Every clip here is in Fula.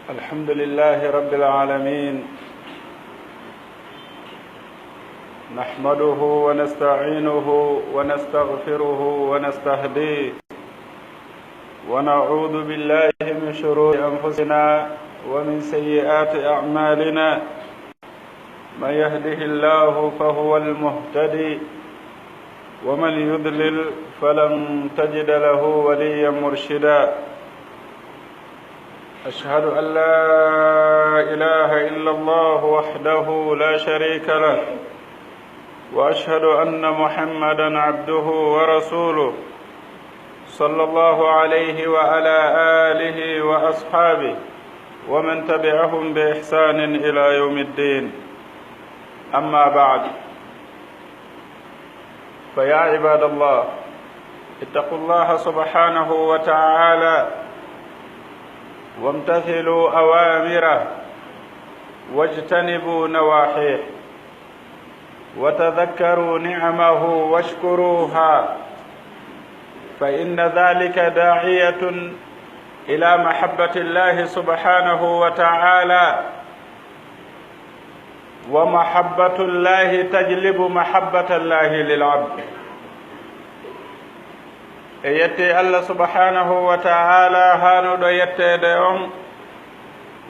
الحمد لله رب العالمين، نحمده ونستعينه ونستغفره ونستهديه، ونعوذ بالله من شرور أنفسنا ومن سيئات أعمالنا. من يهده الله فهو المهتدي، ومن يضلل فلن تجد له وليا مرشدا. أشهد أن لا إله إلا الله وحده لا شريك له، وأشهد أن محمدا عبده ورسوله، صلى الله عليه وعلى آله وأصحابه ومن تبعهم بإحسان إلى يوم الدين. أما بعد، فيا عباد الله، اتقوا الله سبحانه وتعالى وامتثلوا أوامره واجتنبوا نواحيه، وتذكروا نعمه واشكروها، فإن ذلك داعية إلى محبة الله سبحانه وتعالى، ومحبة الله تجلب محبة الله للعبد. يتي الله سبحانه وتعالى هانو دو يتي ديوم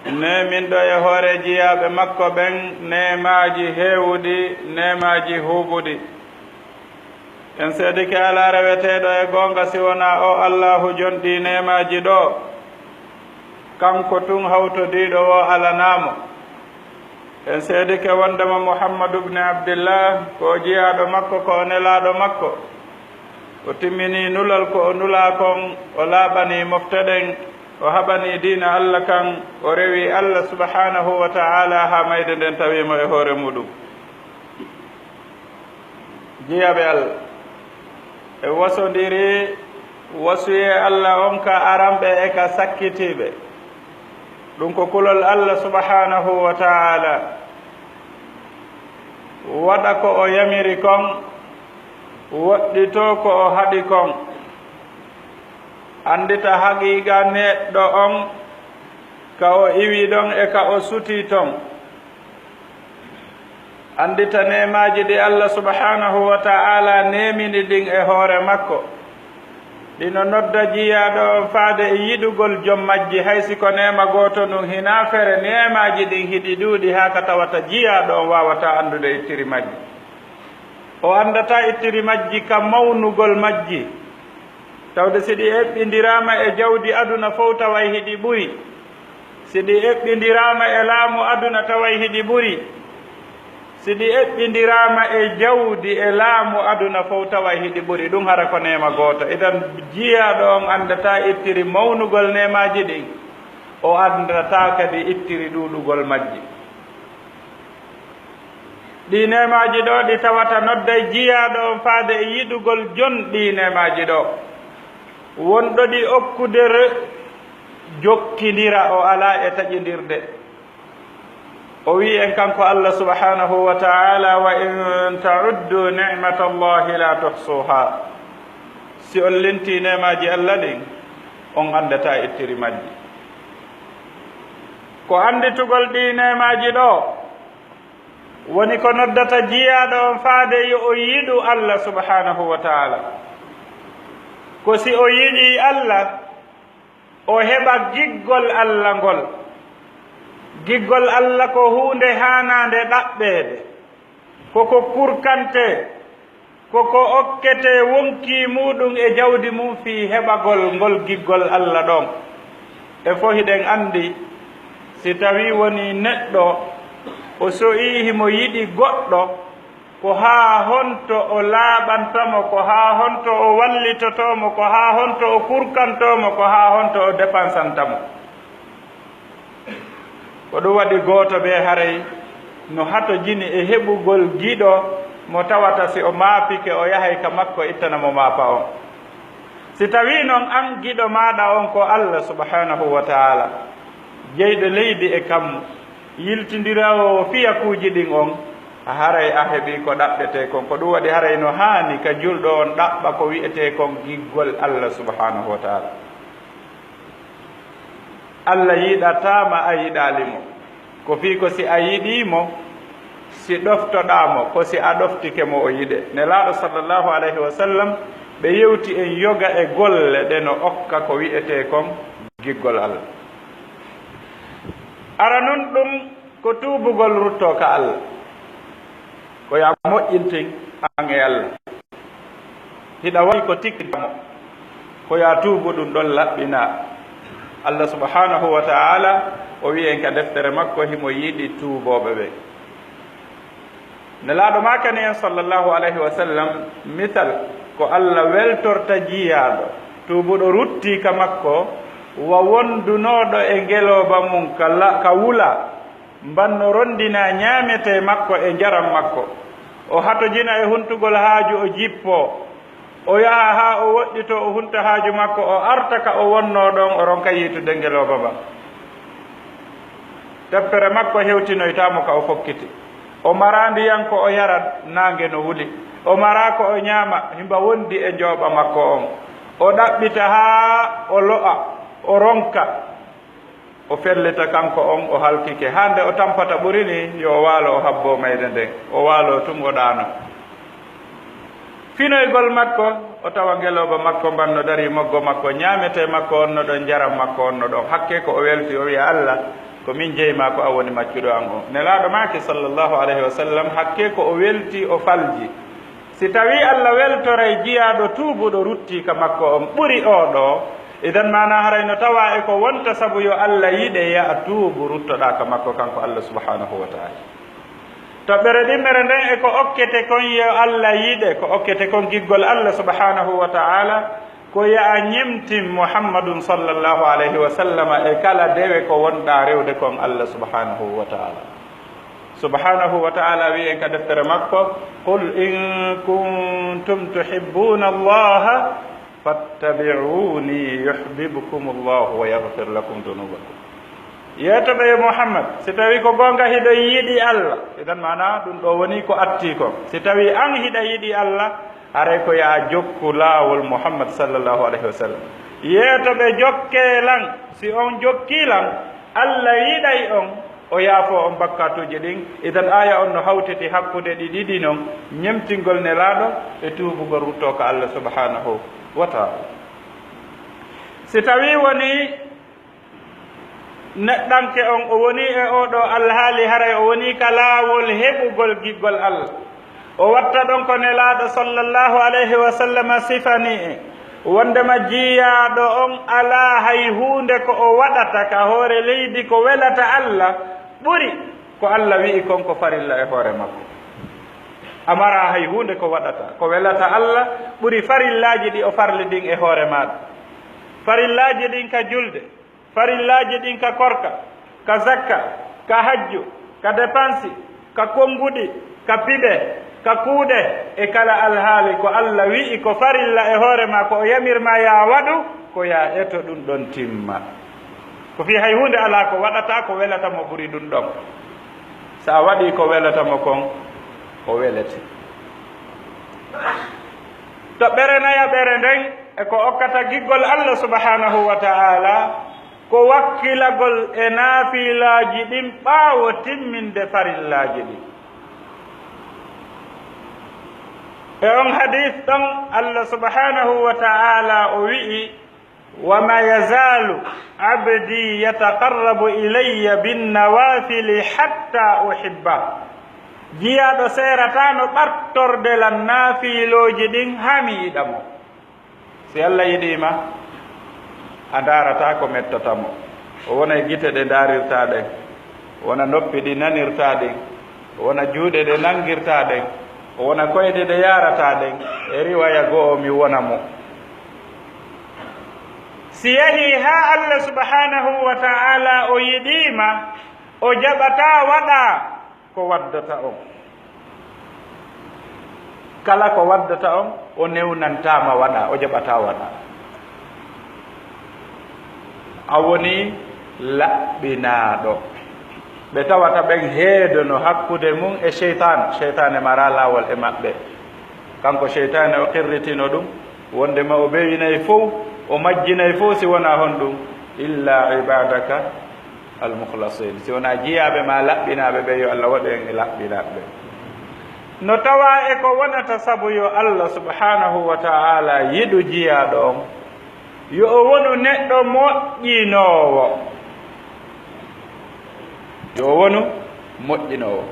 نيمين دو يهوري جياب مكو بن نيماجي هيودي نيماجي هوبودي. en seedi ke ala reweteɗo e gonga siwona o allahu jonɗi nemaji ɗo kanko tun hawtodiiɗo o alanamo en seedi ke wondema Muhammadu ibne Abdillah ko jeyaaɗo makko ko o nelaaɗo makko o timmini nulal ko o nula kon o laaɓani mofteɗen o haɓani diina Allah kan o rewi Allah subhanahu wa ta'ala ha mayde nden tawimo e hoore muɗum jiyaɓe Allah e wasodiri wasuye Allah on ka aramɓe e ka sakkitiɓe ɗum ko kulol Allah subhanahu wa ta'ala waɗa ko o yamiri kon woɗɗito ko o haɗi kon andita haqiqa neɗɗo on ka o iwi ɗon e ka o suti ton andita nemaji ɗi Allah subhanahu wa ta'ala nemini ɗin e hoore makko ɗino nodda jiyaɗo on faade e yiɗugol jom majji haysi ko nema goto ɗum hina fere nemaji ɗin hiɗi ɗuuɗi ha ka tawata jiyaɗo on wawata andude ittiri majji o andata ittiri majji ka mawnugol majji tawde siɗi eɓɓidirama e jawdi aduna fof taway hiɗi ɓuri siɗi eɓɓidirama e laamu aduna taway hiɗi ɓuri siɗi eɓɓidirama e jawdi e laamu aduna fof taway hiɗi ɓuri ɗum hara ko nema goto idan jiyaɗo on andata ittiri mawnugol nemaji ɗin o andata kadi ittiri ɗuɗugol majji ɗi nemaji ɗo ɗi tawata nodday jiyaɗo on faade e yiɗugol jon ɗi nemaji ɗo wonɗo ɗi okkuder jokkidira o ala e taƴidirde o wi en kanko Allah subhanahu wa ta'ala wa in ta'uddu ni'matallahi la tuhsuha si on linti nemaji Allah ɗin on andata ittiri majji ko anditugol ɗi nemaji ɗo woni ko noddata jiyaɗo on faade yo o yiɗu Allah subhanahu wa ta'ala ko si o yiɗi Allah o heɓa giggol Allah ngol giggol Allah ko hunde hanande ɗaɓɓede koko kurkante koko okkete wonki muɗum e jawdi mum fi heɓagol ngol giggol Allah ɗon e fo hiɗen andi si tawi woni neɗɗo o soyi himo yiɗi goɗɗo ko ha honto o laaɓantamo ko ha honto o wallitotomo ko ha honto o kurkantomo ko ha honto o dépensantamo ko ɗum waɗi gooto ɓe haray no hato jini e heɓugol giɗo mo tawata si o maapike o yahay ka makko ittanamo maapa on si tawi noon an giɗo maɗa on ko Allah subhanahu wa ta'ala jeyɗo leydi e kammu yiltidirawo fiya kuuji ɗin on haray a heeɓi ko ɗaɓɓete kon ko ɗum waɗi haray no haani ka julɗo on ɗaɓɓa ko wiyete kon giggol Allah subhanahu wa ta'ala Allah yiɗatama a yiɗalimo ko fii ko si a yiɗimo si ɗoftoɗamo ko si a ɗoftike mo o yiɗe nelaaɗo sallllahu alayhi wa sallam ɓe yewti en yoga e golle ɗe no okka ko wiyete kon giggol Allah ara nun ɗum ko tuubugol rutto ka Allah ko ya moƴƴinten an e Allah hiɗa waɗi ko tikkitamo ko ya tuubu ɗum ɗon laɓɓina Allah subhanahu wa ta'ala o wi en ka deftere makko himo yiɗi tuuboɓe ɓe nelaaɗo makani en sallllahu alayhi wa sallam misal ko Allah weltorta jiyaɗo tuubuɗo rutti ka makko wa wondunoɗo e ngeloba mum ka wula mbanno rondina ñaamete makko e njaram makko o hatojina e huntugol haaju o jippo o yaha ha o woɗɗito o hunta haaju makko o arta ka o wonno ɗon o ronka yiitude ngeloba ba teppere makko hewtinoytamo ka o fokkiti o mara ndiyan ko o yarat nange no wuli o mara ko o ñaama himba wondi e njooɓa makko on o ɗaɓɓita ha o lo'a o ronka o fellita kanko on o halkike hande o tampata ɓuri ni yo waalo o habbo mayde nden o waalo tum o ɗaano finoygol makko o tawa ngeloba makko mbanno dari moggo makko ñaamete makko on no ɗon jaram makko on no ɗon hakke ko o welti o wiya Allah ko min jeyma ko a woni maccuɗo an o nelaaɗo maake sallllahu alayhi wa sallam hakke ko o welti o falji si tawi Allah weltoray jiyaaɗo tuubuɗo rutti ka makko on ɓuri o ɗo idan mana harayno tawa e ko wonta sabu yo Allah yiɗe ya a tuubu ruttoɗa ka makko kanko Allah subhanahu wa taala. toɓɓere ɗimmere nden e ko okkete kon yo Allah yiɗe ko okkete kon giggol Allah subhanahu wa taala ko ya a ñemtin Muhammadun sallallahu alayhi wa sallama e kala dewe ko wonɗa rewde kon Allah subhanahu wa taala. subhanahu wa taala wi en ka deftere makko qul in kuntum tuhibbuna allaha fattabi'uni yuhibbukum allahu wa yaghfir lakum dunubakum. yetoɓe Muhammad si tawi ko gonga hiɗo yiɗi Allah idan mana ɗum ɗo woni ko atti ko si tawi an hiɗa yiɗi Allah aray ko ya jokku laawol Muhammad sallallahu alayhi wa sallam. yetoɓe jokkelan si on jokkilan Allah yiɗay on o yaafo on bakkatuji ɗin. idan aya on no hawtiti hakkude ɗi ɗiɗi noon ñemtingol nelaaɗo e tuubugol rutto ko Allah subhanahu wa taala. si tawi woni neɗɗanke on o woni e oɗo alhaali haray o woni ka laawol heɓugol giggol Allah o watta ɗon ko nelaaɗo sallallahu alayhi wa sallam sifani e wondema jiyaaɗo on alaa hay huunde ko o waɗata ka hoore leydi ko welata Allah ɓuri ko Allah wi'i kon ko farilla e hoore makko. amara hay huunde ko waɗata ko welata Allah ɓuri farillaji ɗi o farli ɗin e hoore maɗa. farillaji ɗin ka julde, farillaji ɗin ka korka, ka zakka, ka hajju, ka dépensi, ka konguɗi, ka piɓe, ka kuuɗe e kala alhaali ko Allah wi'i ko farilla e hoore ma ko o yamirma ya waɗu ko ya eto ɗum ɗon timma. ko fi hay hunde ala ko waɗata ko welata mo ɓuri ɗum ɗon. sa waɗi ko welata mo kon o welete. toɓɓere nayaɓere nden e ko okkata giggol Allah subhanahu wa ta'ala ko wakkilagol e naafilaji ɗin ɓaawo timminde farillaji ɗin. e on hadith ɗon Allah subhanahu wa ta'ala o wi'i wama yazalu abdi yataqarrabu ilayya binnawafili hatta uhibba. jiyaɗo seeratano ɓartordelan naafiloji ɗin hami yiɗamo. si Allah yiɗima a darata ko mettotamo. o wona gite ɗe darirta ɗen, wona noppi ɗi nanirta ɗin, wona juuɗe ɗe nangirta ɗen, wona koyɗe ɗe yarata ɗen. e riwaya go'o mi wona mo. si yahi ha Allah subhanahu wa ta'ala o yiɗima o jaɓata waɗa ko waddata on. kala ko waddata on o newnantama waɗa, o jaɓata waɗa. a woni laɓɓinaɗo. ɓe tawata ɓen heedono hakkude mum e cheytane mara lawol e maɓɓe. kanko cheytane o qirritino ɗum wondema o ɓewinayi fof o majjinayi fof si wona hon ɗum illa ibadaka almukhlasin. si wona jiyaɓe ma laɓɓinaɓe ɓe yo Allah waɗu en e laɓɓinaɓe. no tawa e ko wonata sabu yo Allah subhanahu wa ta'ala yiɗu jiyaɗo on yo o wonu neɗɗo moƴƴinowo. yo o wonu moƴƴinowo.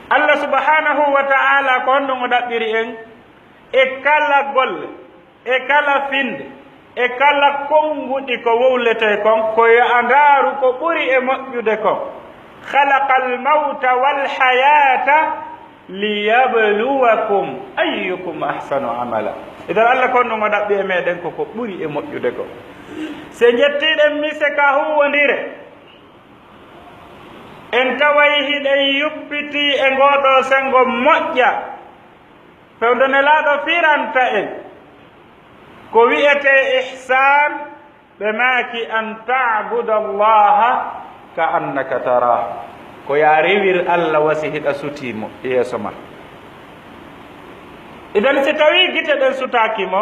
Allah subhanahu wa ta'ala ko honɗum o ɗaɓɓiri en e kala golle, e kala finde, e kala konguɗi ko wowlete kon ko yo a ndaaru ko ɓuri e moƴƴude kon. khalaqa almawta walhayata liyabluwakum ayyukum ahsanu amala. idan Allah ko honɗum o ɗaɓɓi e meɗen koko ɓuri e moƴƴude kon. se jettiɗen mise ka huwodire en taway hiɗen yuppiti e ngoɗo sengo moƴƴa fewdonelaɗo firanta en ko wi'ete ihsan ɓe maaki an ta'buda allaha ka annaka tara. ko ya rewir Allah wasi hiɗa sutimo yeeso ma. idan si tawi gite ɗen sutakimo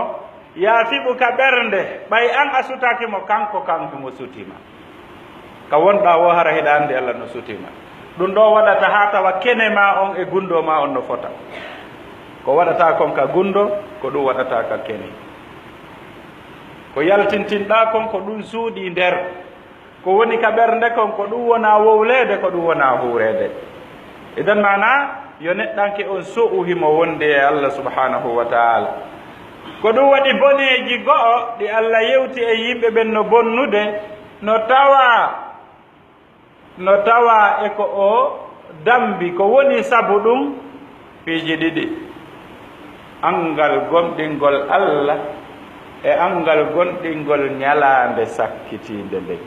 ya fiɓu ka ɓernde ɓay an a sutakimo kanko mo sutima. ka wonɗa wo hara hiɗa andi Allah no sutima. ɗum ɗo waɗata ha tawa kene ma on e gundo ma on no fota. ko waɗata kon ka gundo ko ɗum waɗata ka kene. ko yaltintinɗa kon ko ɗum suuɗi nder. ko woni ka ɓernde kon ko ɗum wona wowlede, ko ɗum wona huurede. idan mana yo neɗɗanke on so'uhimo wonde e Allah subhanahu wa ta'ala. ko ɗum waɗi boneeji go'o ɗi Allah yewti e yimɓe ɓen no bonnude no tawa e ko o dambi ko woni sabu ɗum piiji ɗiɗi: angal gonɗingol Allah e angal gonɗingol ñalaande sakkitiinde nden.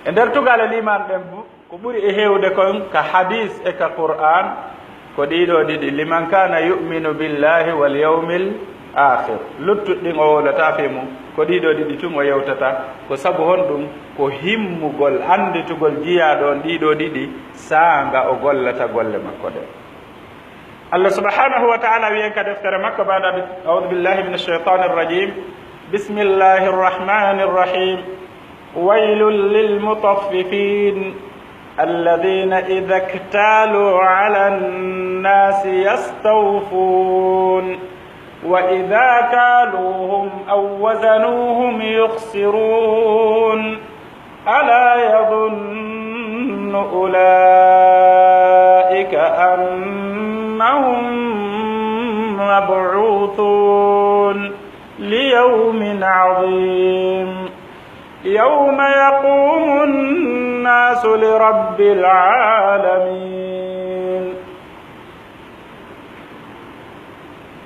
e nder tugal liman ɓen ko ɓuri e heewde kon ka hadis e ka qur'an ko ɗiɗo ɗiɗi: liman kana yuminu billahi wal yawmil akhir. luttuɗɗin o wolata fe mum ko ɗiɗo ɗiɗi tun o yewtata, ko sabu honɗum ko himmugol anditugol jiyaɗo on ɗiɗo ɗiɗi saanga o gollata golle makko ɗe. Allah subhanahu wa ta'ala wiyen ka deftere makko baɗa a'udhu billahi minash shaitanir rajim bismillahir rahmanir rahim waylul lil mutaffifin alladhina idha iktalu 'alan nasi yastawfun wa idha kaluhum aw wazanuhum yukhsirun ala yadhunnu ulaika annahum mab'uthun liyawmin 'azim yawma yaqumu an-nasu lirabbil 'alamin.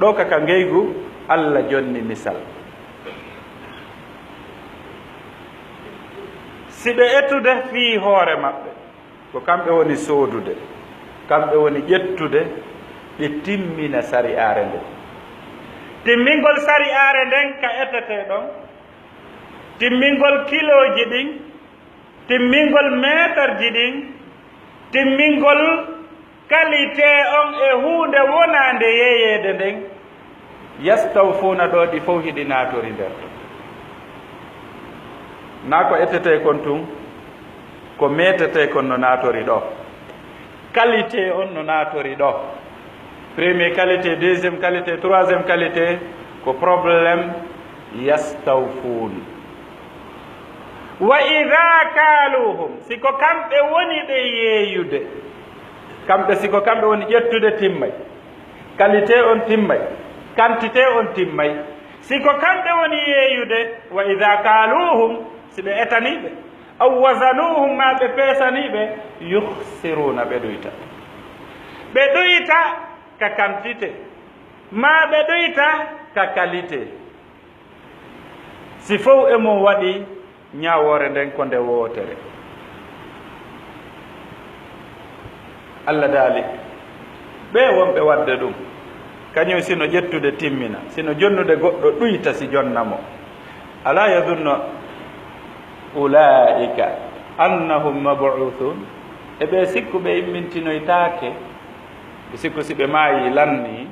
ɗo kaka ngeygu Allah jonni misal. si ɓe ettude fii hoore maɓɓe ko kamɓe woni soodude, kamɓe woni ƴettude, ɓe timmina sari'aare nden. timmingol sari'aare nden ka etete ɗon, timmingol kiloji ɗin, timmingol métre ji ɗin, timmingol qualité on e huunde wonande yeeyeede nden, yastawfuna ɗo ɗi fof hiɗi naatori nder. naa ko etete kon tun ko metete kon no naatori ɗo, qualité on no naatori ɗo. premier qualité, deuxième qualité, troisième qualité ko probléme yastawfun. wa ida kaluhum, siko kamɓe woni ɗe yeeyude, kamɓe siko kamɓe woni ƴettude timmay, qualité on timmay, quantité on timmay, siko kamɓe woni yeeyude. wa ida kaluhum, si ɓe etaniɓe, aw wazanuhum ma ɓe peesaniɓe, yuhsiruna, ɓe ɗoyta. ɓe ɗoyta ka quantité ma ɓe ɗoyta ka qualité. si fof emo waɗi ñawoore nden ko nde wootere. Allah daali ɓe wonɓe wadde ɗum kañum sino ƴettude timmina, sino jonnude goɗɗo ɗuyta si jonnamo. ala yadunno ulaika annahum mab'uthun, e ɓe sikku ɓe immintinoytaake, ɓe sikku si ɓe maayi lanni.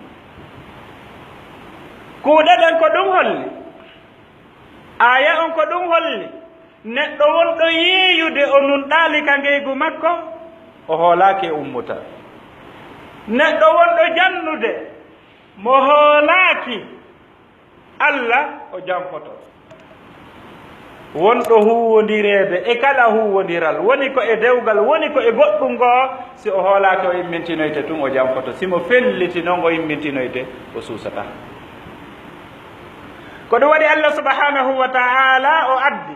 kuuɗe ɗen ko ɗum holli, aya on ko ɗum holli. neɗɗo wonɗo yeeyude o nunɗaali ka ngeygu makko o hoolaaki e ummuta. neɗɗo wonɗo jannude mo hoolaaki Allah o janfoto. wonɗo huwondireede e kala huwondiral, woni ko e dewgal, woni ko e goɗɗum ngoo, si o hoolaaki o immintinoyte tun o janfoto. simo felliti noon o immintinoyte o suusata. ko ɗum waɗi Allah subhanahu wa ta'ala o addi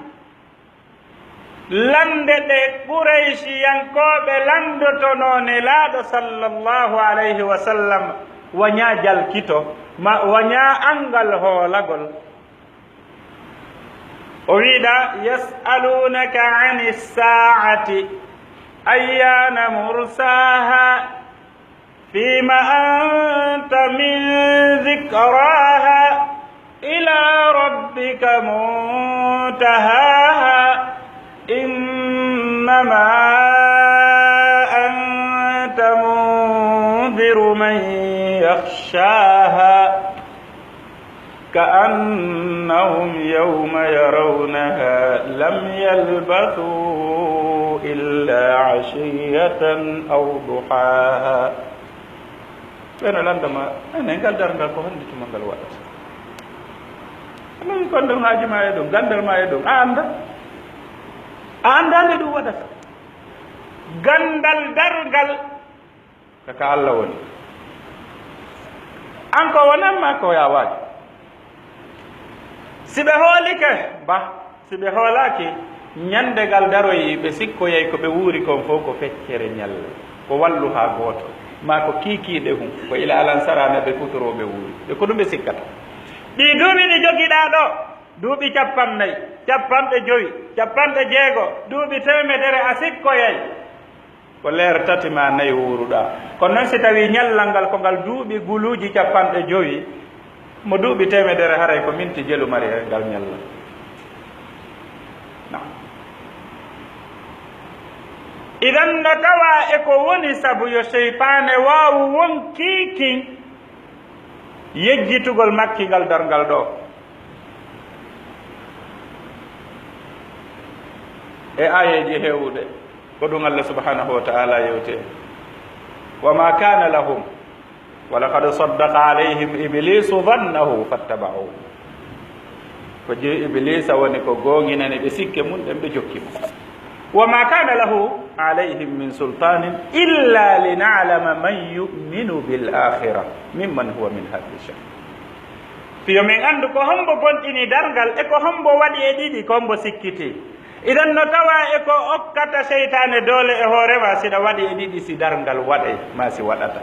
lande ɗe Quraysiyankooɓe landotono nelaaɗo sallallahu alayhi wa sallam wañaa jalkito, ma wañaa angal hoolagol. o wiiɗa yas'alunaka ani saa'ati ayyana mursaha fima anta min dhikraha ila rabbika muntahaha innama anta mundhiru man yakhshaha كأنهم يوم يرونها لم يلبثوا إلا عشية أو ضحاها. بين لندما أنا قال درنا كهن دي تمانغال وات. أنا يكون درنا أجمع يدوم، غندر ما يدوم. أندا ندو وات. غندل درغال كالله وني. an ko wonanma ko yawaji siɓe hoolike ba siɓe hoolaki ñandegal daroyi ɓe sikkoyay ko ɓe wuuri kon fof ko feccere ñalla ko wallu ha gooto ma ko kiikiiɗe hum ko ila alansarana ɓe kutoroɓe wuuri ɓe ko ɗum ɓe sikkata ɗi duuɓi ɗi jogiɗa ɗo duuɓi 50 50 50 duuɓi 100 a sikkoyay ko leer tati ma 4 wuuruɗa kono noon si tawi ñallal ngal ko ngal duuɓi guluuji 50 mo duuɓi 100 haray ko minti jelu mari e ngal ñalla idan no tawa e ko woni sabu yo cheytane waawu won kiikin yejjitugol makkingal darngal ɗo e ayeji heewuɗe ko ɗum allah subhanahu wa taala yewte wa ma kana lahum wa laqad saddaqa alayhim iblisu dannahu fattaba'uhu ko je iblisa woni ko goonginani ɓe sikke mum ɗen ɓe jokkimo wa ma kana lahu alayhim min sultanin illa linalama man yuminu bil akhira mimman huwa min hadi shay fiyo min andu ko hombo gonɗini dargal e ko hombo waɗi e ɗiɗi ko hombo sikkiti idan no tawa e ko okkata seytane doole e hoorema siɗa waɗi e ɗiɗi si dargal waɗay ma si waɗata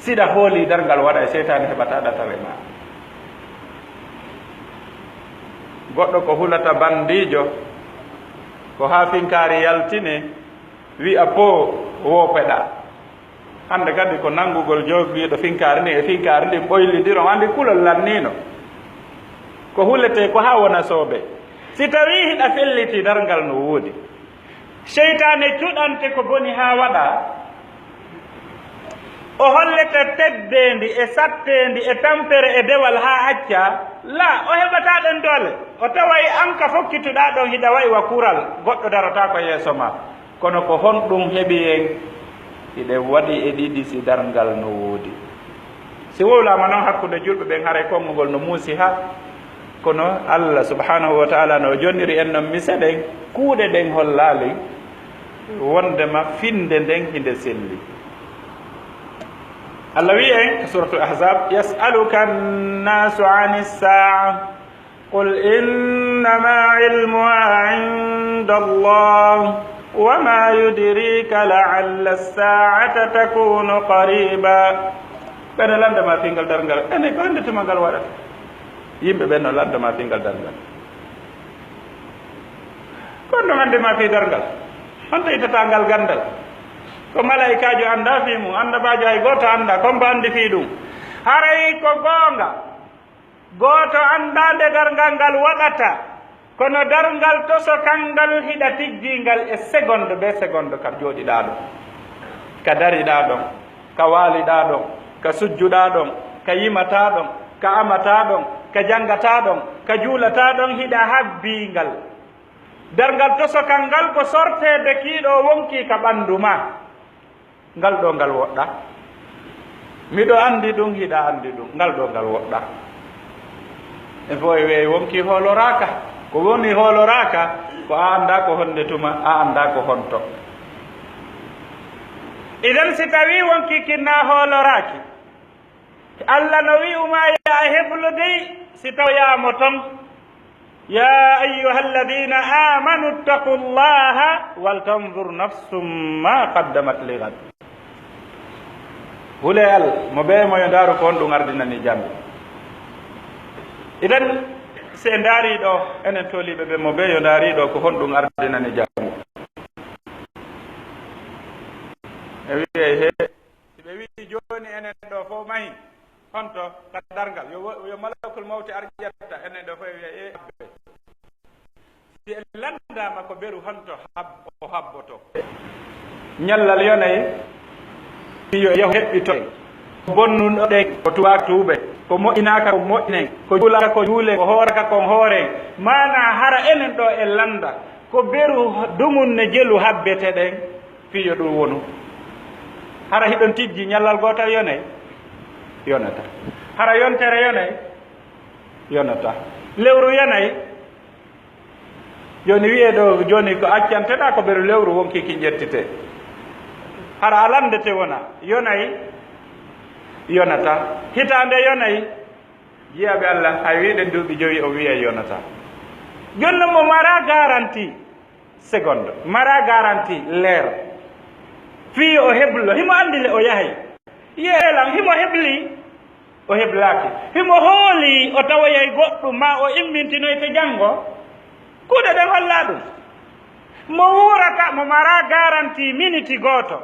siɗa hooli dargal waɗa seytane heɓata ɗatare ma goɗɗo ko hulata bandijo ko ha finkari yaltine wi'a po wopeɗa hande kadi ko nanngugol jogiiɗo finkari ni e finkari ndi ɓoylidiro andi kulol lannino ko hulete ko ha wona soobe si tawi hiɗa felliti dargal no woodi seytane cuɗante ko boni ha waɗa o hollete teddendi e sattendi e tampere e dewal ha acca la o heɓata ɗen doole o taway an ka fokkituɗa ɗon hiɗa wayi wa kural goɗɗo darata ko yeeso ma kono ko honɗum heeɓi en hiɗe waɗi e ɗiɗi si darngal no woodi si wowlama noon hakkude julɓe ɓen haara konngugol no muusi ha kono allah subhanahu wa taala no jonniri en noon miseɗen kuuɗe ɗen hollali wondema finde nden hinde selli allah wi en suratul ahzab yasaluka annasu ani saa qul innama ilmuha inda allah wama yudrika laalla saata takunu qariba ɓene landema fingal darngal ene ko andetuma ngal waɗata yimɓe ɓen no landema fingal darngal kono ɗum andema fi darngal honto ittata ngal gandal ko malaikajo anda fi mum andabajo hay goto anda comme ba andi fi ɗum haray ko goonga goto andade darngal ngal waɗata kono darngal toso kangal hiɗa tijjingal e seconde be seconde ka jooɗiɗa ɗon ka dariɗa ɗon ka waaliɗa ɗon ka sujjuɗa ɗon ka yimata ɗon ka amata ɗon ka janngata ɗon ka juulata ɗon hiɗa habbingal darngal toso kangal ko sortede kiiɗo wonki ka ɓanndu ma ngal ɗo ngal woɗɗa miɗo anndi ɗum hiɗa anndi ɗum ngal ɗo ngal woɗɗa e fo e weyi wonki hooloraka ko woni hooloraka ko a annda ko honde tuma a annda ko honto idan si tawi wonki kinna hooloraki allah no wi uma ya heblude si tawyamo ton ya ayuha alladina amanu ttaqu llaha waltanzur nafsum ma qaddamat ligad hule al mo ɓe moyo ndaaru ko on ɗum ardinani jambe idan se ndaari ɗo enen toliɓe ɓe mo ɓe yo ndaari ɗo ko honɗum ardinani jambe e wiye he ɓe wi joni enen ɗo fof mahi honto ka dargal yo malakul mawti ar ƴetta enen ɗo fof wiye e habbe si en landama ko ɓeru honto o habboto ñallal yonayi yo yahu heɓɓito ko bonnuɗoɗe ko tuwa tuuɓe ko moƴƴinaka ko moƴƴinen ko juulaka ko juulen ko hooraka kon hooren mana hara enen ɗo e landa ko ɓeru dumun ne jelu habbete ɗen fiyo ɗum wonu hara hiɗon tijji ñallal gotal yonay yonata hara yontere yonay yonata lewru yonay joni wiye ɗo joni ko accanteɗa ko ɓeru lewru wonki ki ƴettite hara a landete wona yonayi yonata hitande yonayi jiyaɓe Allah hay wiɗen duuɓi joyi o wiye yonata jonnon mo mara garanti seconde mara garanti leer fii o heblo himo andile o yahay yeelan himo hebli o heblaki himo hooli o tawoyay goɗɗum ma o immintinoyte janngo kuuɗe ɗen holla ɗum mo wurata mo mara garanti miniti gooto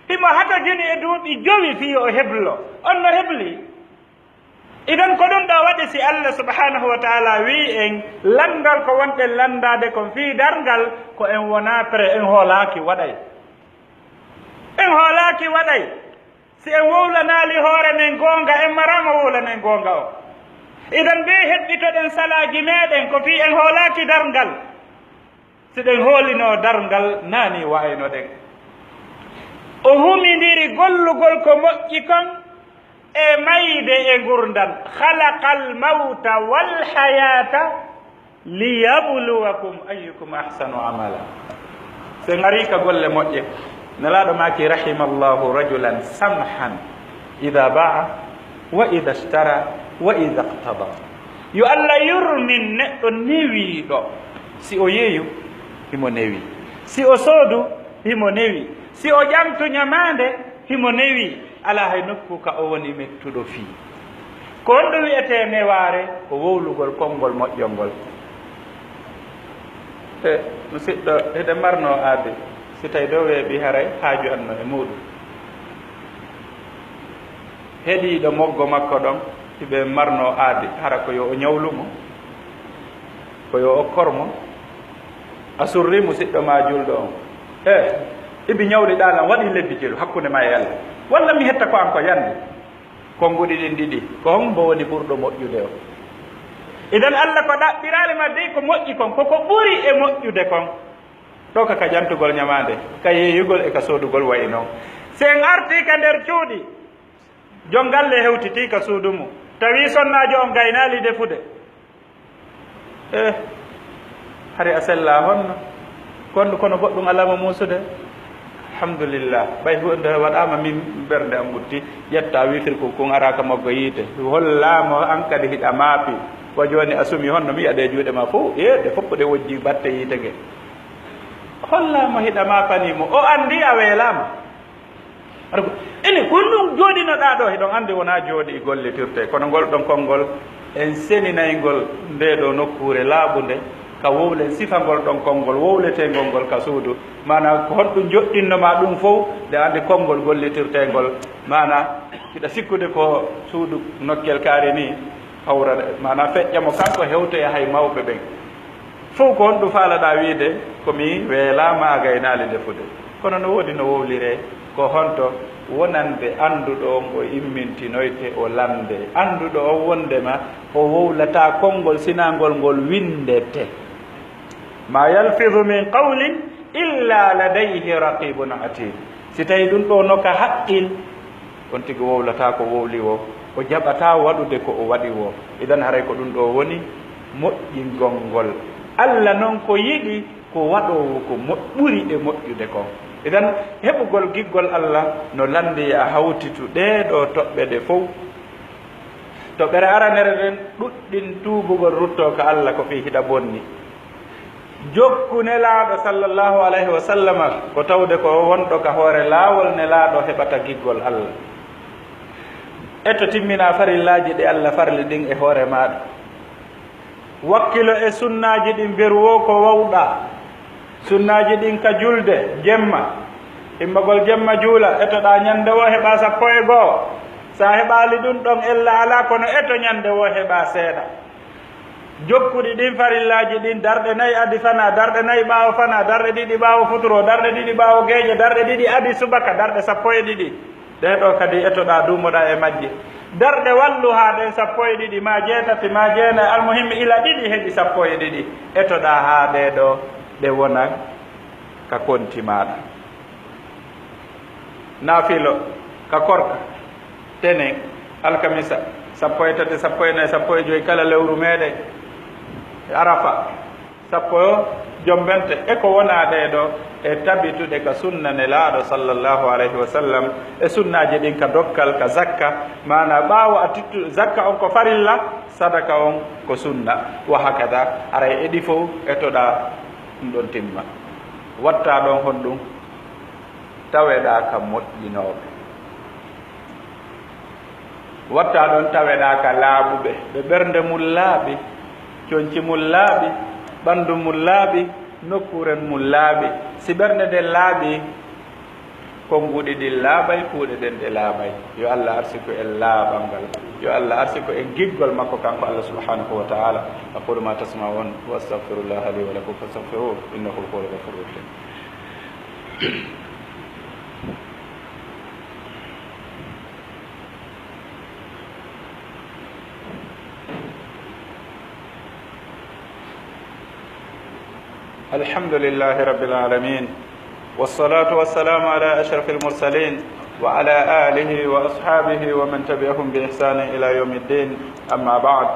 himo hata joni e duuɓi jowi fii o heblo on no hebli idan ko ɗum ɗo waɗi si Allah subhanahu wa taala wi en landal ko wonɗen landade kon fii dargal ko en wona pré en hoolaki waɗay en hoolaki waɗay si en wowlanali hoore men goonga en marama wowlanen goonga o idan be heɓɓitoɗen salaji meɗen ko fii en hoolaki dargal si ɗen hoolino dargal naani wayno ɗen o humidiri gollugol ko moƴƴi kon e mayde e gurdal khalaqa almawta walhayata liyabluwakum ayyukum ahsanu amala so ngari ka golle moƴƴe nelaɗo maki rahimallahu rajulan samhan ida baa wa ida ishtara wa ida iqtada yo Allah yurmin neɗɗo newiɗo si o yeeyu himo newi si o soodu himo newi si o ƴamtu ñamande himo newi ala hay nokku ka o woni mettuɗo fii ko on ɗo wiyete neware ko wowlugol konngol moƴƴol e musidɗo eɗe marno aade si tawi ɗo weeɓi haray haaju anno e muɗum heɗiɗo moggo makko ɗon hiɓe marno aade hara ko yo o ñawlumo ko yo o kormo a surri musidɗo ma julɗo on ibi ñawɗi ɗalan waɗi lebbi jelu hakkunde ma e Allah walla mi hetta ko an ko yande konnguɗi ɗin ɗiɗi ko hombo woni ɓurɗo moƴƴude o idan Allah ko ɗaɓɓirali ma dey ko moƴƴi kon koko ɓuri e moƴƴude kon ɗo ka jantugol ñamande ka yeeyugol e ka soodugol wayi noon si en arti ka nder cuuɗi jon galle hewtiti ka suudu mum tawi sonnajo on gaynali defude hari a sella honno kono goɗɗum alama muusude alhamdulillah ɓay hunde waɗama min ɓernde am ɓutti ƴetta witir ko kon araka maggo yiite hollamo an kadi hiɗa maapi ko joni a sumi honno mi yiyaɗe juuɗe ma fof ɗe fof ɗe wojji batte yiite ge hollamo hiɗa maapanimo o andi a weelama ene kon ɗum jooɗinoɗa ɗo hiɗon andi wona jooɗi e gollitirte kono ngol ɗon konngol en seninaygol nde ɗo nokkure laaɓunde ka wowlen sifangol ɗon konngol wowletengol ngol ka suudu mana ko honɗum joɗɗinnoma ɗum fof nde andi konngol gollitirtengol mana hiɗa sikkude ko suudu nokkel kaari ni hawrade mana feƴƴamo kanko hewtoye hay mawɓe ɓen fof ko honɗum faalaɗa wiide komi weelama a gaynali defude kono no woodi no wowlire ko honto wonande annduɗo on o immintinoyte o lande annduɗo on wondema o wowlata konngol sinangol ngol windete ma yalfidu min qawlin illa ladayhi raqibun atid si tawi ɗum ɗo noka haqqil on tigi wowlata ko wowli o o jaɓata waɗude ko o waɗi o idan haray ko ɗum ɗo woni moƴƴingol ngol Allah noon ko yiɗi ko waɗowo ko ɓuri e moƴƴude kon idan heɓugol giggol Allah no landi a hawtitu ɗeɗo toɓɓe ɗe fof toɓɓere aranere ɗen ɗuɗɗin tuubugol rutto ko Allah ko fi hiɗa bonni jokku nelaaɗo sallllahu alayhi wa sallama ko tawde ko wonɗo ka hoore laawol nelaaɗo heɓata giggol Allah etto timmina farillaji ɗi Allah farli ɗin e hoore maɗa wakkilo e sunnaji ɗin mberuwo ko wawɗa sunnaji ɗin ka julde jemma immagol jemma juula etoɗa ñande wo heɓa 12 sa heɓali ɗum ɗon ella ala kono eto ñande wo heɓa seeɗa jokkuɗi ɗin farillaji ɗin darɗe 4 adi fana darɗe 4 ɓaawo fana darɗe 2 ɓaawo futuro darɗe 2 ɓaawo geeƴe darɗe 2 adi subaka darɗe 12 ɗeɗo kadi etoɗa dumoɗa e majje darɗe wallu ha ɗen 12 ma 7 ma 9 almuhimmi ila 2 heeɓi 12 etoɗa ha ɗeɗo ɗe wona ka konti maɗa naafilo ka korka tenen alkamisa 13 14 15 kala lewru meɗen arafa 10 jombente e ko wona ɗeɗo e tabitude ka sunna nelaaɗo sallllahu alayhi wa sallam e sunnaji ɗin ka dokkal ka zakka mana ɓaawo a tittu zakka on ko farilla sadaka on ko sunna wa hakada aray eɗi fof etoɗa ɗum ɗon timma watta ɗon hon ɗum taweɗa ka moƴƴinoɓe watta ɗon taweɗa ka laaɓuɓe ɓe ɓernde mum laaɓi coñci mum laaɓi ɓanndu mum laaɓi nokkuren mum laaɓi si ɓernde nden laaɓi konnguɗi ɗin laaɓay kuuɗe ɗen ɗe laaɓay yo allah arsiko en laaɓal ngal yo allah arsiko en giggol makko kanko allah subhanahu wa taala aqulu ma tasmaun wa astahfirullaha li wa lakum fastahfiruhu innahu huwal ghafurur rahim. الحمد لله رب العالمين والصلاة والسلام على أشرف المرسلين وعلى آله وأصحابه ومن تبعهم بإحسان إلى يوم الدين أما بعد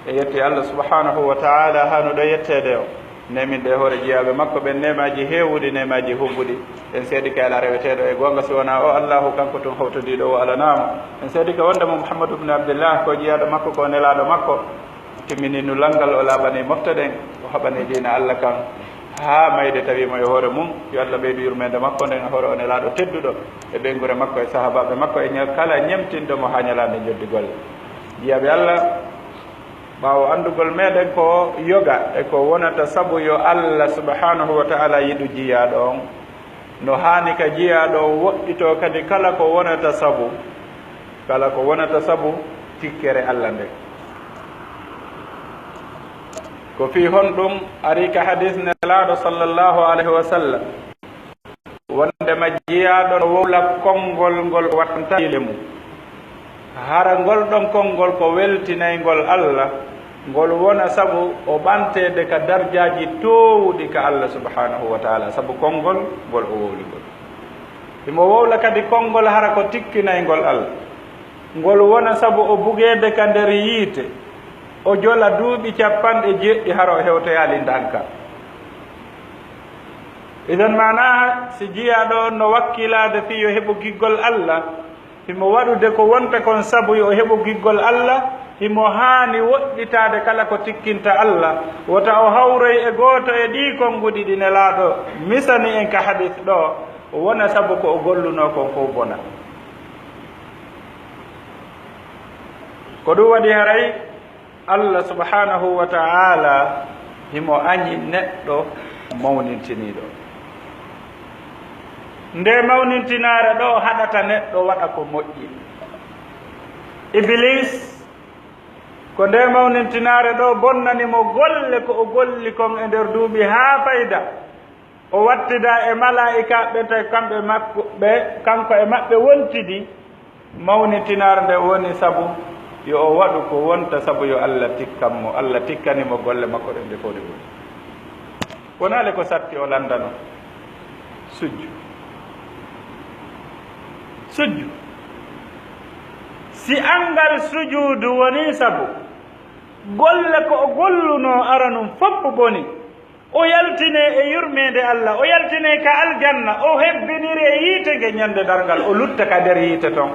يتي الله سبحانه وتعالى هانو دو يتدو nemin de hoore jeyaɓe makko ɓen nemaji hewɗi nemaji humɓuɗi en seedi ka ala reweteɗo e gonga si wona o allahu kanko tun hawtodiɗo o alanama en seedi ka wondemo mouhamadou bne abdillah ko jeyaɗo makko ko nelaɗo makko timmini nu langal o laaɓani moftoɗen o haɓani dina allah kan ha mayde tawimo e hoore mum yo allah ɓeydu yurmede makko nden hoore o nelaɗo tedduɗo e ɓeygure makko e sahabaɓe makko e kala ñemtinɗomo ha ñalade joddi golle jiyaɓe allah ɓawo andugol meɗen ko yoga e ko wonata saabu yo allah subhanahu wa taala yiɗu jiyaɗo on no hani ka jiyaɗo on woɗɗito kadi kala ko wonata saabu tikkere allah nde ko fi hon ɗum ari ka hadis nelaɗo sallllahu alayhi wa sallam wondema jiyaɗo no wowla konngol ngol wattantile mum hara ngol ɗon konngol ko weltinaygol allah ngol wona sabu o ɓantede ka darjaji towɗi ka allah subhanahu wa taala sabu konngol ngol o wowligol imo wowla kadi konngol hara ko tikkinaygol allah ngol wona sabu o bugede ka nder yiite o jola duuɓi 90 hara o hewtoyali ndanka idan mana si jiyaɗo no wakkilade fi yo heɓo giggol allah himo waɗude ko wonta kon sabu yo heɓo giggol allah himo haani woɗɗitade kala ko tikkinta allah wota o hawroy e gooto e ɗi konnguɗi ɗi nelaaɗo misani en ka hadis ɗo wona sabu ko o golluno kon fof bona ko ɗum waɗi haray allah subhanahu wa taala himo añi neɗɗo mawnintiniɗo nde mawnintinare ɗo haɗata neɗɗo waɗa ko moƴƴi iblis ko nde mawnintinare ɗo bonnanimo golle ko o golli kon e nder duuɓi haa fayda o wattida e malaika ɓe tawi kamɓe makko ɓe kanko e maɓɓe wontidi mawnintinare nde woni sabu yo o waɗu ko wonta sabu yo allah tikkanmo allah tikkanimo golle makko ɗe nde fof ɗe woni wonale ko satti o landano sujju si angal sujuudu woni sabu golle ko o golluno aranum fopp boni o yaltine e yurmede allah o yaltine ka aljanna o hebbiniri e yiite nge ñande dargal o lutta ka nder yiite ton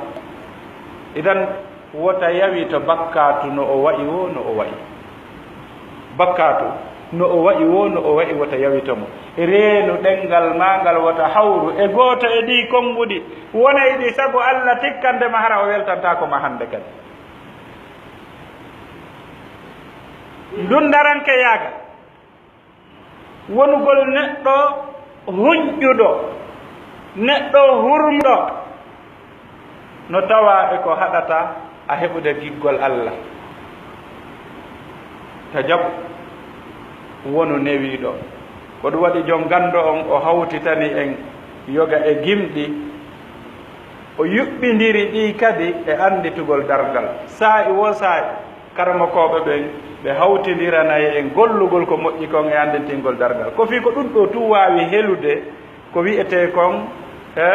idan wota yawi to bakkatu no o wayi wo no o wayi bakkatu no o wayi wo no o wayi wota yawitamo reenu ɗengal mangal wota hawru e gooto e ɗi konnguɗi wona e ɗi sabu allah tikkande ma hara o weltantako ma hande kadi dundaranke yaaga wonugol neɗɗo huñƴuɗo neɗɗo hurmɗo no tawa e ko haɗata a heɓude giggol allah ta jaɓu wonu newiɗo ko ɗum waɗi joom ganndo on o hawtitani en yoga e gimɗi o yuɓɓindiri ɗi kadi e annditugol dargal saa'i wo saa'i karmakoɓe ɓen ɓe hawtidiranayi en gollugol ko moƴƴi kon e annditingol dargal ko fii ko ɗum ɗo tu waawi helude ko wiyete kon e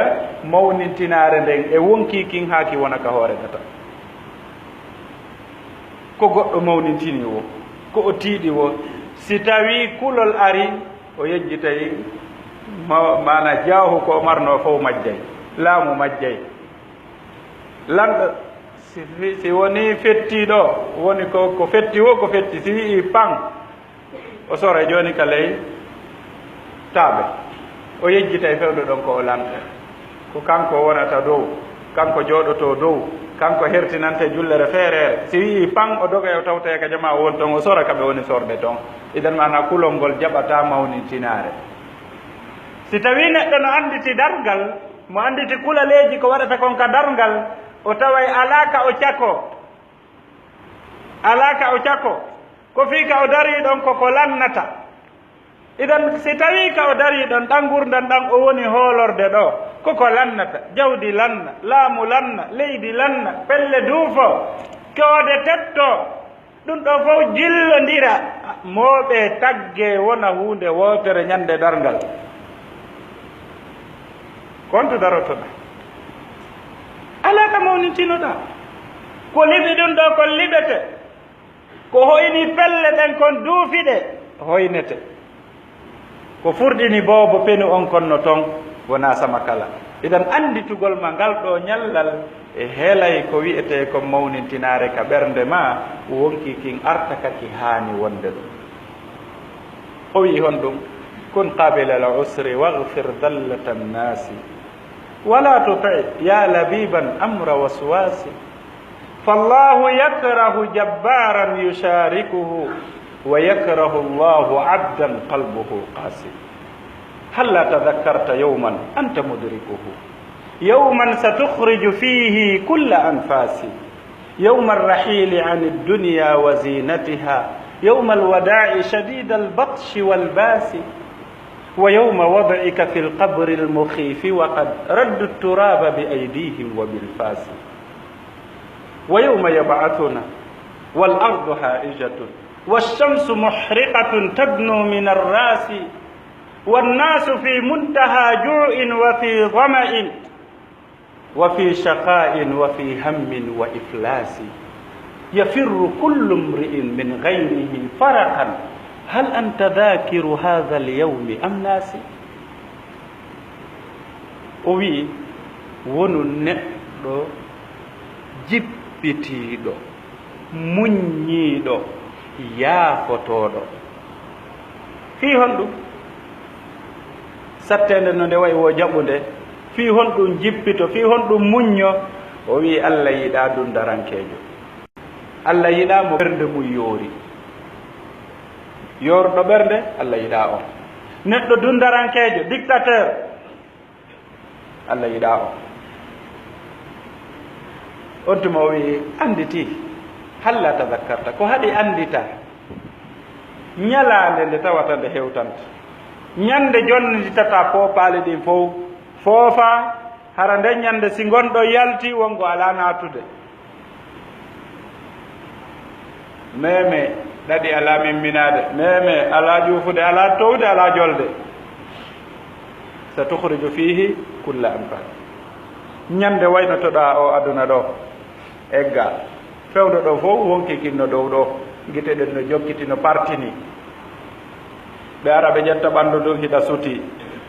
mawnintinare nden e wonki kin haaki wona ka hoore gata ko goɗɗo mawnintini wo ko o tiiɗi wo si tawi kulol ari o yejjitay mana jaahu ko marno fof majjay laamu majjay lanɗo si woni fettiɗo woni ko fetti wo ko fetti si wii pan o sora joni ka ley taaɓe o yejjitay fewɗo ɗon ko o lanta ko kanko wonata dow kanko jooɗoto dow kanko hertinante jullere feerere si wii pan o doga o tawta ka jama o won toon o sora kaɓe woni sorde toon idan mana kulol ngol jaɓata mawnintinare si tawi neɗɗo no anditi dargal mo anditi kulaleji ko waɗata kon ka dargal o taway alaka o cako ko fii ka o dari ɗon koko lannata idan si tawi ka o dari ɗon ɗan gurdan ɗan o woni hoolorde ɗo koko lannata jawdi lanna laamu lanna leydi lanna pelle duufo koode tetto ɗum ɗo fof jillodira mooɓe tagge wona hunde wootere ñande dargal konto darotoɗa alaa ka mawnintinoɗa ko liɓi ɗum ɗo kon liɓete ko hoyni pelle ɗen kon duufiɗe hoynete ko furɗini boobo peni on konno toon wona sama kala idan anditugol ma ngal ɗo ñallal e heelay ko wiyete ko mawnintinare ka ɓernde ma wonki kin arta kaki haani wonde ɗum o wi hon ɗum kun qabila al usri wagfir dallata nnasi wala tuti ya labiban amra waswasi fallahu yakrahu jabbaran yusharikuhu wa yakrahu allahu abdan qalbuhu qasi halla tadakkarta yawman anta mudrikuhu yawman satukhriju fihi kulla anfasi yawma arrahili an ad-dunya wa zinatiha yawma alwada'i shadid albatshi walbasi ويوم وضعك في القبر المخيف وقد ردوا التراب بأيديهم وبالفاس ويوم يبعثنا والأرض هائجة والشمس محرقة تدنو من الراس والناس في منتهى جوع وفي ظمأ وفي شقاء وفي هم وإفلاس يفر كل امرئ من غيره فرقا هل أنت ذاكر هذا اليوم أم ناسي وي wonu neɗɗo jippitiiɗo muññiiɗo yaafotooɗo fii hon ɗum sattende no nde wayi wo jaɓunde fii hon ɗum jippito fii hon ɗum muñño o wii Allah yiɗaa ɗum darankeejo Allah yiɗaa mo ɓernde mum yoori yorɗo ɓernde Allah yiɗaa on neɗɗo dundarankeejo dictateur Allah yiɗaa on on tuma o wii anditii halla tadakkarta ko haɗi andita ñalaande nde tawata nde hewtanta ñande jonde ndi tata poopaali ɗin fof foofa hara nde ñande si ngonɗo yalti wongo alaa naatude meme ɗaɗi alaa mimminaade meme alaa ƴuufude alaa towde alaa jolde sa tukhriju fihi kulla anfal ñande waynotoɗaa o aduna ɗo egga fewdo ɗo fof wonki kinno dow ɗo gite ɗen no jokkiti no partini ɓe ara ɓe ƴetta ɓanndu ndun hiɗa suti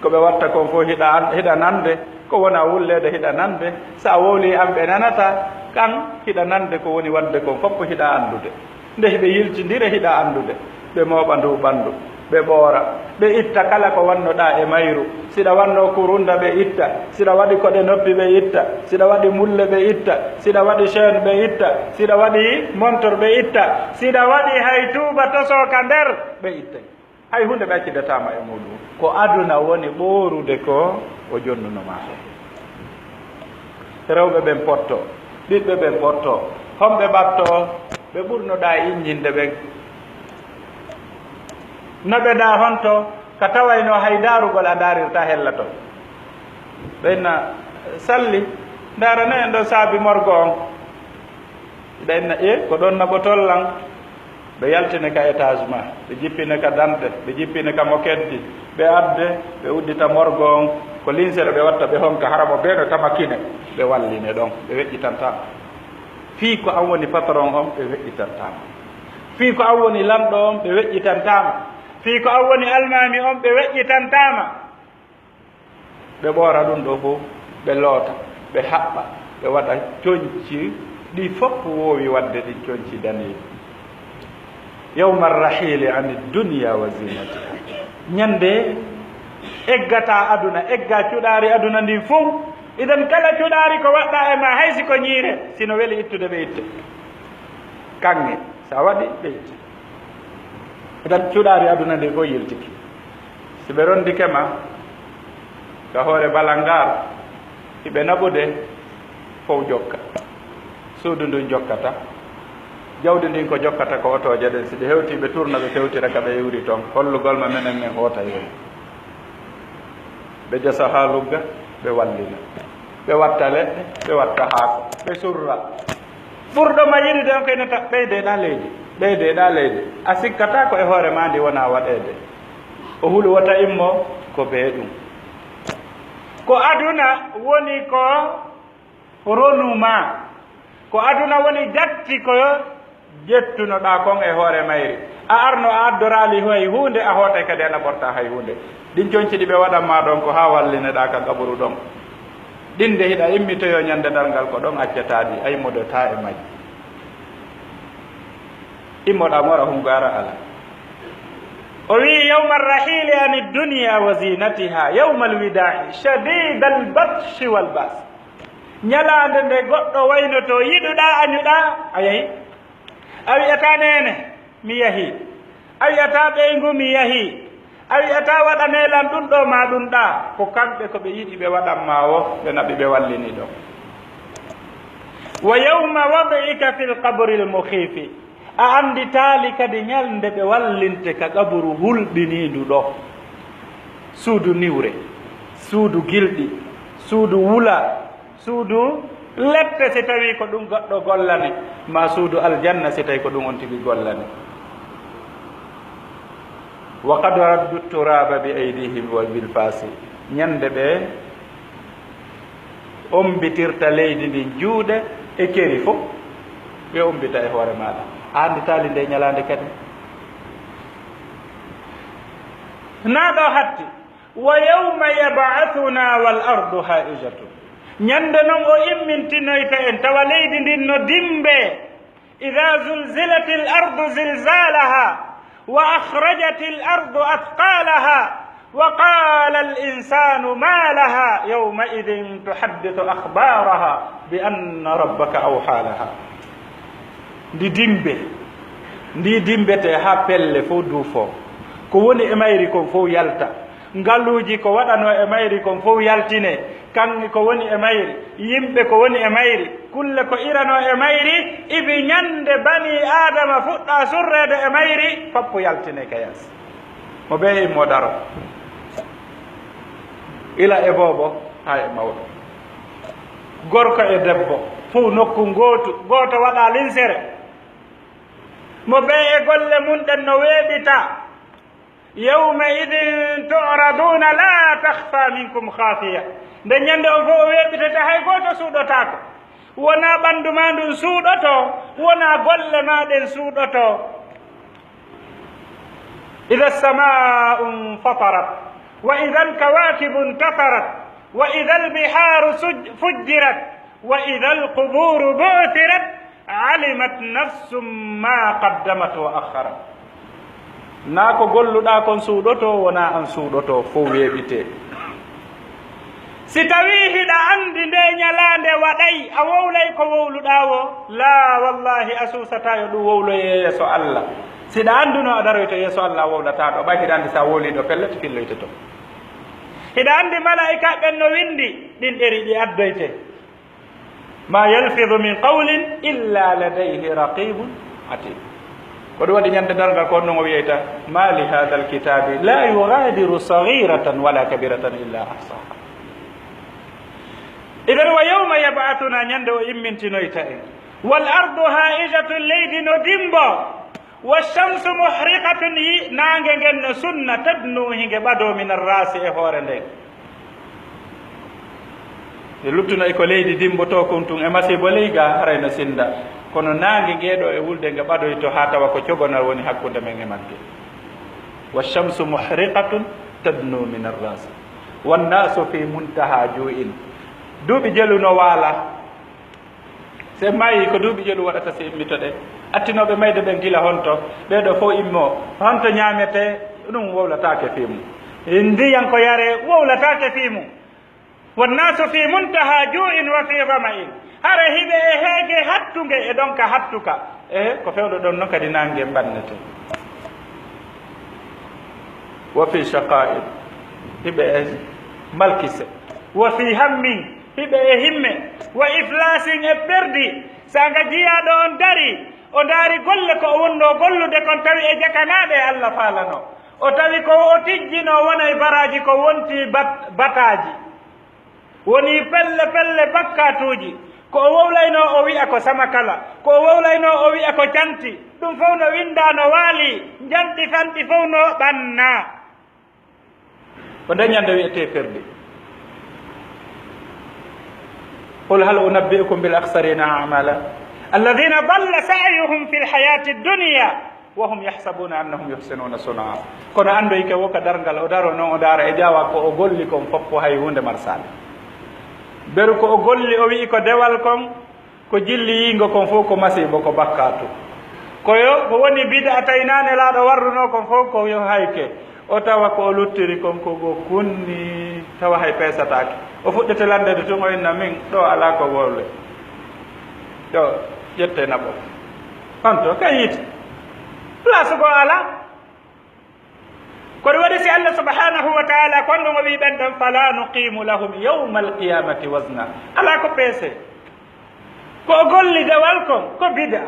ko ɓe watta kon fof hiɗa nande ko wona wulleede hiɗa nande so a wowli am ɓe nanata kan hiɗa nande ko woni wadde kon fof hiɗa anndude nde hiɓe yiltindire hiɗa anndude ɓe mooɓa ndu ɓanndu ɓe ɓoora ɓe itta kala ko wannoɗaa e mayru siɗa wanno kurunda ɓe itta siɗa waɗi koɗe noppi ɓe itta siɗa waɗi mulle ɓe itta siɗa waɗi chaine ɓe itta siɗa waɗi montor ɓe itta siɗa waɗi hay tuuba tosoka nder ɓe ittay hay hunde ɓe accidatama e muɗum ko aduna woni ɓoorude ko o jonnunoma rewɓe ɓen potto ɓiɓɓe ɓen potto homɓe ɓatto ɓe ɓurnoɗa inñinde ɓen noɓeɗa honto ka tawayno hay darugol a darirta hellato ɓenna salli darane en ɗo saabi morgo on ɓenna ko ɗon naɓotollan ɓe yaltine ka étage ma ɓe jippine ka dante ɓe jippine ka mo keddi ɓe adde ɓe uddita morgo on ko linsere ɓe watta ɓe honka haramo ɓeɗo tamakine ɓe walline ɗon ɓe weƴƴitantama fii ko an woni patron on ɓe weƴƴitantama fii ko an woni lamɗo on ɓe weƴƴitantama fii ko an woni almami on ɓe weƴƴitantama ɓe ɓoora ɗum ɗo fof ɓe loota ɓe haɓɓa ɓe waɗa coñci ɗi fof woowi wadde ɗin coñci daneeji yawma arrahili ani dunia wa zinatiha ñande eggata aduna egga cuɗaari aduna ndin fof idan kala cuɗaari ko waɗɗa e ma haysi ko ñiire sino weli ittude ɓe itte kanŋe sa waɗi ɓe itte idan cuɗaari aduna ndi fof yiltiki si ɓe rondike ma ka hoore balangar hiɓe naɓude fof jokka suudu ndun jokkata jawdi ndin ko jokkata ko otoje ɗen si ɓe hewti ɓe tourna ɓe fewtira ka ɓe yewri toon hollugol ma menen men hoota yoni ɓe jasa ha lugga ɓe wallina ɓe watta leɗɗe ɓe watta haako ɓe surra ɓurɗo ma yiɗide on koynata ɓeydeɗa leydi ɓeydeɗa leydi a sikkata ko e hoore ma ndi wona waɗede o huulu wata immo ko bee ɗum ko aduna woni ko ronuma ko aduna woni jatti ko ƴettunoɗa kon e hoore mayri a arno a addorali hay hunde a hootay kadi ana ɓorta hay hunde ɗin coñci ɗi ɓe waɗanma ɗon ko ha wallineɗa ka gaburu ɗon ɗin de hiɗa immitoyo ñande darngal ko ɗon accataɗi a immodota e majji immoɗa mora hum gara ala o wi yawma arrahili ani dunia wa zinatiha yawma alwidai shadida albatshi walbas ñalande nde goɗɗo waynoto yiɗuɗa añuɗa a yehi a wiyata nene mi yahi a wiyata ɓeygu mi yahi a wiyata waɗanelan ɗum ɗo ma ɗum ɗa ko kamɓe ko ɓe yiɗi ɓe waɗanma o ɓe naɓi ɓe wallini ɗo wa yawma wad'ika fi lqabri lmukhifi a andi taali kadi ñalnde ɓe wallinte ka qaburu hulɓinidu ɗo suudu niwre suudu gilɗi suudu wula suudu lette si tawi ko ɗum goɗɗo gollane ma suudu aljanna si tawi ko ɗum on tigi gollane wa qad raddu turaba bi aydihim wa bilfasi ñande ɓe ombitirta leydi ndin juuɗe e keri fof ɓe ombita e hoore maɗa a andi taali nde ñalande kadi naɗo hatti wa yawma yab'athuna wal ardu haijatun ñande noon o immintinoyta en tawa leydi ndin no dimbe ida zulzilati l ardu zilzalaha wa akhrajat l ardu athqalaha wa qala al insanu ma laha yawmaidin tuhaddithu akhbaraha bi anna rabbaka awha laha ndi dimbete ha pelle fof duufo ko woni e mayri kon fof yalta ngaluuji ko waɗano e mayri kon fof yaltine kanŋe ko woni e mayri yimɓe ko woni e mayri kulle ko irano e mayri ibi ñande bani adama fuɗɗa surrede e mayri foppo yaltine ka yas mo ɓe immo daro ila e boobo ha e mawɗo gorko e debbo fof nokku gooto waɗa linsere mo ɓe e golle mum ɗen no weeɓita yawma idin tu'raduna la takhfa minkum khafiya nde ñande on fof o weeɓitata hay gooto suuɗotako wona ɓanndu ma ndun suuɗoto wona golle ma ɗen suuɗoto ida lsamau infatarat wa ida alkawakibu intafarat wa ida albiharu fujjirat wa ida alquburu bu'thirat alimat nafsum ma qaddamat wa akharat na ko golluɗa kon suuɗoto wona an suuɗoto fof weeɓite si tawi hiɗa andi nde ñalande waɗay a wowlay ko wowluɗa o la wallahi a suusata yo ɗum wowloye yeeso allah siɗa anduno a daroyto yeeso allah a wowlata ɗo ɓay hiɗa andi sa wowliɗo pellete filloyte to hiɗa andi malaika ɓen no windi ɗin ɗeri ɗi addoyte ma yalfidu min qawlin illa ladayhi raqibun atid ko ɗum waɗi ñande dargal ko no o wiyeyta ma li hada alkitabi la yugadiru saghiratan wala kabiratan illa ahsaha idan wa yawma yab'athuna ñande o immintinoyta en wal ardu haijatun leydi no dimbo والشمس محرقة نانجن سنة تدنو هنگ بدو من الراس هور ندين لutuna e ko leydi dimboto kuntum e masibo leyga harayno sinda kono nangue ngeeɗo e wulde nge ɓaɗoyto ha tawa ko cogonal woni hakkude men e magge والشمس محرقة تدنو من الراس والناس في منتهى جوع duuɓi jelu no waala se mayi ko duuɓi jelu waɗata so immitoɗe attinoɓe mayde ɓen gila honto ɓeɗo fof immo honto ñamete ɗum wowlatake fimu ndiyan ko yare wowlatake fimu wonnasu fi muntaha ju'in wa fi rama'in hara hiɓe e heege hattuge e ɗon ka hattuka ko fewɗo ɗon noon kadi nangue mbannete wa fi shaqa'in hiɓe e malkise wa fi hammin hiɓe e himme wa iflasin e perdi sanga jiyaɗo on dari o daari golle ko o wonno gollude kon tawi e jakanaɓe e Allah faalano o tawi ko o tijjino wona e baraji ko wonti bataji woni pelle pelle bakkatuji ko o wowlayno o wi'a ko samakala ko o wowlayno o wi'a ko canti ɗum fof no windano waali janɗi fanɗi fof no ɓanna ko dañande wiyete perdi قل هل أنبئكم بالأخسرين أعمالا الذين ضل سعيهم في الحياة الدنيا وهم يحسبون أنهم يحسنون صنعا kono andoyke wo ka dargal o daro noon o dara e jawa ko o golli kon foppo hay hunde marsale beru ko o golli o wi'i ko dewal kon ko jilli yingo kon fof ko masibo ko bakkatu koyo ko woni bida taynane laaɗo warruno kon fof ko yo hayke o tawa ko o luttiri kon ko go kunni tawa hay pesatake o fuɗɗete landede tun o inna min ɗo ala ko wolle ɗo ƴette naɓo honto kay yiite place go ala kono waɗi si Allah subhanahu wa taala kon ɗum o wi ɓen ɗon fala nuqimu lahum yawma alqiyamati wasna ala ko peese ko o golli dewal kon ko bida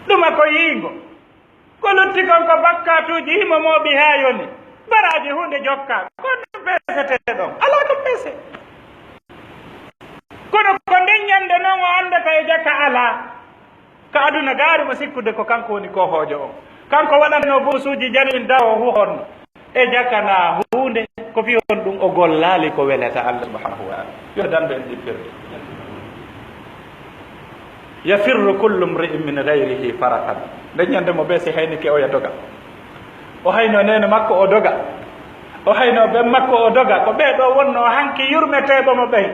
ɗuma ko yiingo ko lutti kon ko bakkatuji himomoɓi ha yoni baraji hunde jokka ko peesete ɗon ala ko peese kono ko nden ñande noon o andata e jakka ala ka aduna gaarimo sikkude ko kanko woni kohojo on kanko waɗatno buusuji janin dawo hu honno e jakkana hunde ko fi on ɗum o gollali ko welata Allah subhanahu wa taala yo dande en ɗippirde yafirru kullu mri'in min gayrihi farakan nde ñande mo ɓe si hayni ke oya doga o hayno nene makko o doga o hayno ɓen makko o doga ko ɓeeɗo wonno hanki yurmeteɓo mo ɓey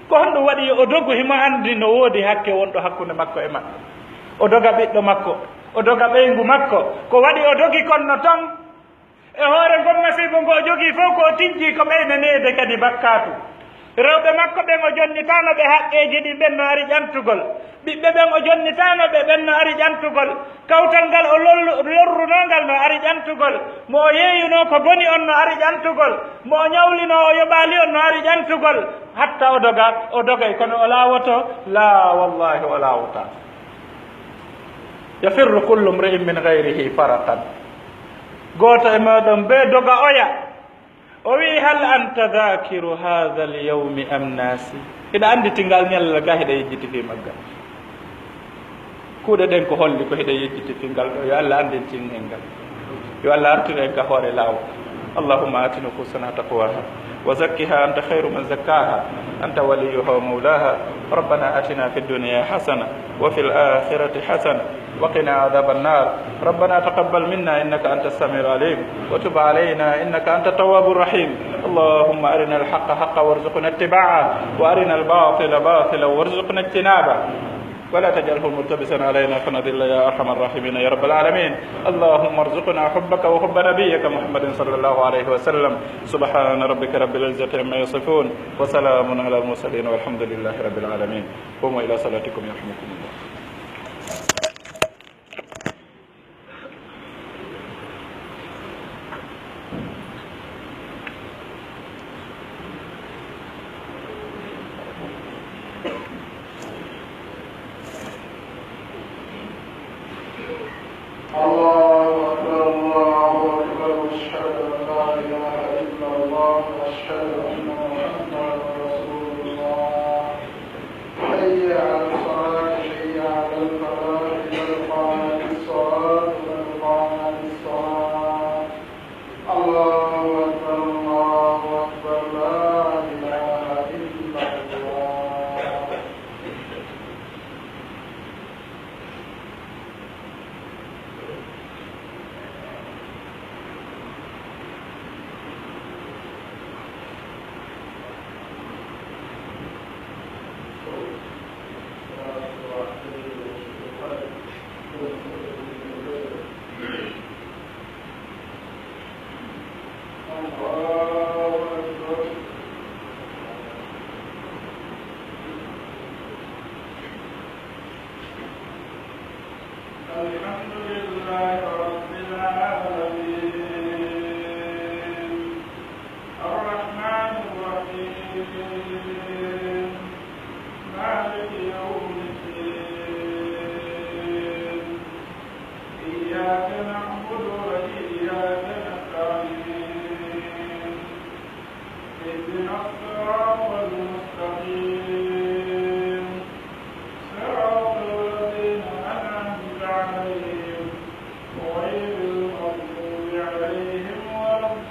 ko honɗum waɗi o dogu himo andi no woodi hakke wonɗo hakkude makko e maɓɓe o doga ɓiɗɗo makko o doga ɓeygu makko ko waɗi o dogi konno ton e hoore gon masibo ngo o jogii fof ko o tijji ko ɓeynanede kadi bakkatu rewɓe makko ɓen o jonnitano ɓe haqqeji ɗi ɓen no ari ƴantugol ɓiɓɓe ɓen o jonnitano ɓe ɓen no ari ƴantugol kawtal ngal o lorrunongal no ari ƴantugol mo o yeeyuno ko boni on no ari ƴantugol mo o ñawlino o yoɓaali on no ari ƴantugol hatta o dogay kono o laawoto la wallahi o laawota yafirru kullu mri'in min gayrihi faraqan gooto e meɗon ɓe doga oya o wi hal anta dhakiru hadha alyawmi am nasi hiɗa anditingal ñalla ga hiɗa yejjiti fi maggal kuuɗe ɗen ko holli ko hiɗa yejjiti fi ngal ɗo yo Allah andintin en ngal yo Allah artire en ka hoore laawol allahumma ati nufusana taqwaha wa zakkiha anta khayru man zakkaha anta waliyuha wa mawlaha rabbana atina fi dunya hasana wa fil akhirati hasana وقنا عذاب النار ربنا تقبل منا إنك أنت السميع العليم وتب علينا إنك أنت التواب الرحيم اللهم أرنا الحق حقا وارزقنا اتباعه وأرنا الباطل باطلا وارزقنا اجتنابه ولا تجعله ملتبسا علينا فنضل يا أرحم الراحمين يا رب العالمين اللهم ارزقنا حبك وحب نبيك محمد صلى الله عليه وسلم سبحان ربك رب العزة عما يصفون وسلام على المرسلين والحمد لله رب العالمين قوموا إلى صلاتكم يرحمكم الله حي على الصلاة حي على الحمد لله رب العالمين الرحمن الرحيم مالك يوم الدين إياك نعبد وإياك نستعين اهدنا الصراط المستقيم صراط الذين أنعمت عليهم غير المغضوب عليهم ولا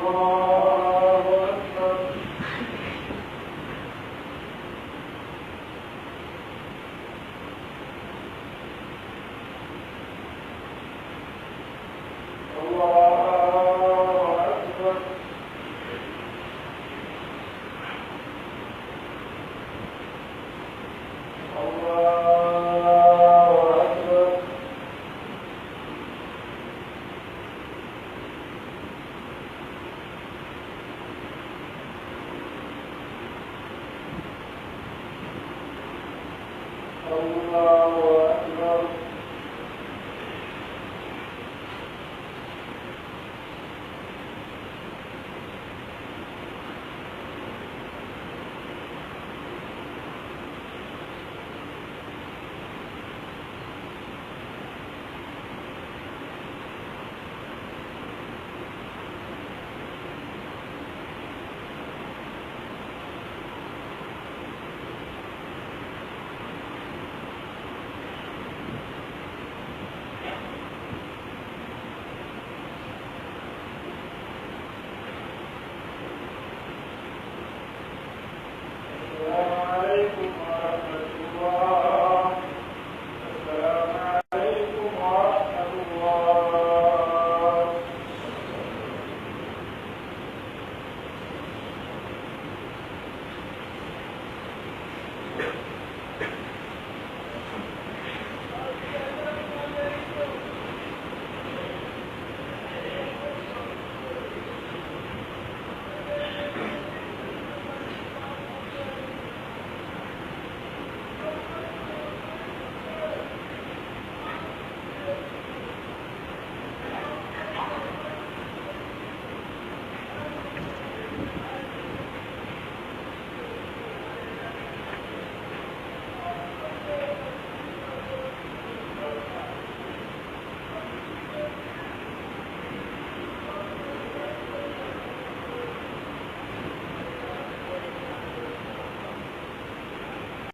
الله